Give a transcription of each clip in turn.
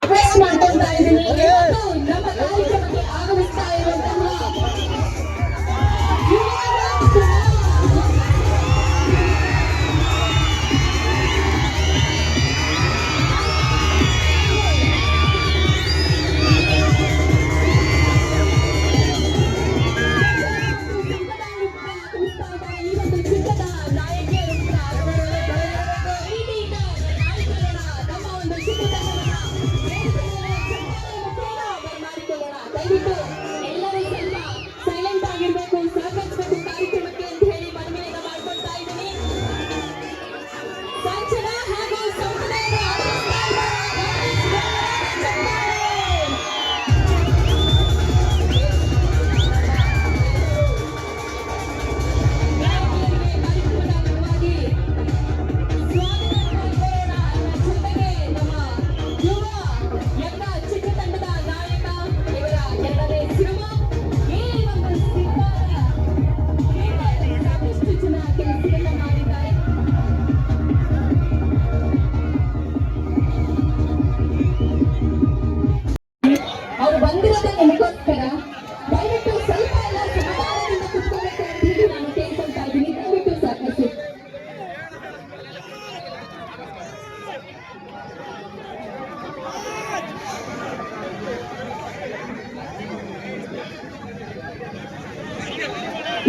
Request ಮಾಡ್ತಾ ಇದ್ದೀನಿ. ನಮ್ಮ ಕಾರ್ಯಕ್ರಮಕ್ಕೆ ಆಗಮಿಸ್ತಾ ಇರುವಂತಹ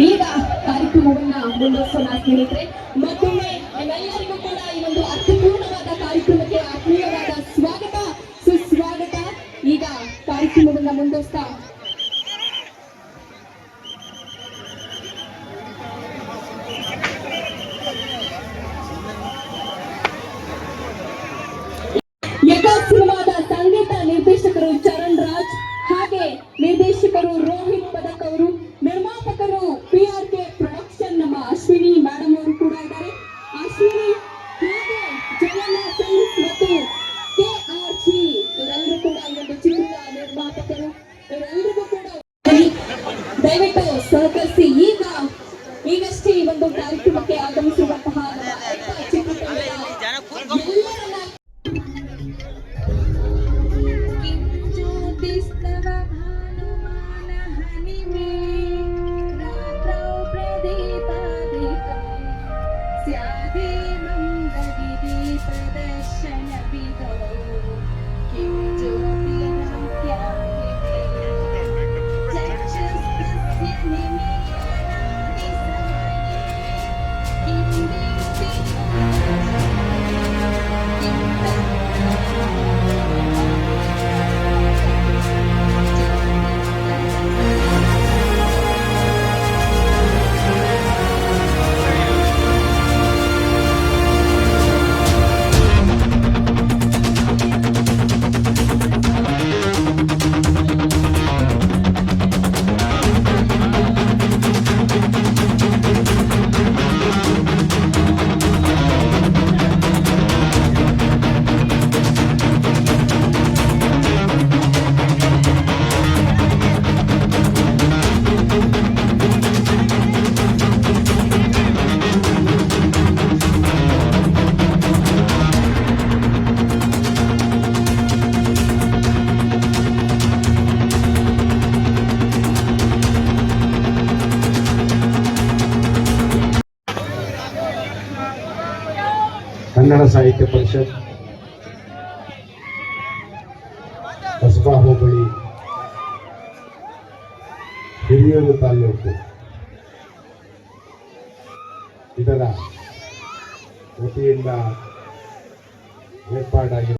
ಈಗ ಕಾರ್ಯಕ್ರಮವನ್ನ ಮುಂದುವರಿಸೋಣ ಸ್ನೇಹಿತರೆ. ಮತ್ತೊಮ್ಮೆ ನಿಮ್ಮೆಲ್ಲರಿಗೂ ಕೂಡ ಈ ಒಂದು ಅರ್ಥಪೂರ್ಣವಾದ ಕಾರ್ಯಕ್ರಮಕ್ಕೆ ಆತ್ಮೀಯವಾದ ಸ್ವಾಗತ ಸುಸ್ವಾಗತ. ಈಗ ಕಾರ್ಯಕ್ರಮವನ್ನ ಮುಂದುವರಿಸ್ತಾ ಯಕ ಸಿನಿಮಾದ ಸಂಗೀತ ನಿರ್ದೇಶಕರು ಚರಣ್ ರಾಜ್, ಹಾಗೆ ನಿರ್ದೇಶಕರು ರೋಹಿತ್ ಪದಕ್ ಅವರು, ನಿರ್ಮಾಪಕರು PRK ಪ್ರೊಡಕ್ಷನ್ ನಮ್ಮ ಅಶ್ವಿನಿ ಮೇಡಮ್ ಅವರು ಕೂಡ ಇದ್ದಾರೆ. ಅಶ್ವಿನಿ ಹಾಗೆ ಜಯಣ್ಣ ಫಿಲ್ಮ್ಸ್ ಮತ್ತು KRG ಇವರೆಲ್ಲರೂ ಕೂಡ ಈ ಒಂದು ಚಿತ್ರದ ನಿರ್ಮಾಪಕರು. ಇವರೆಲ್ಲರಿಗೂ ಕೂಡ ದಯವಿಟ್ಟು ಸಹಕರಿಸಿ. ಈಗಷ್ಟೇ ಈ ಒಂದು ಕಾರ್ಯಕ್ರಮಕ್ಕೆ ಆಗಮಿಸಿರುವಂತಹ ಚಿತ್ರತಂಡದ ಎಲ್ಲರನ್ನ ಕನ್ನಡ ಸಾಹಿತ್ಯ ಪರಿಷತ್ ಕಸಬಾ ಹೋಬಳಿ ಹಿರಿಯೂರು ತಾಲೂಕು ಇದರ ವತಿಯಿಂದ ಏರ್ಪಾಡಾಗಿದೆ.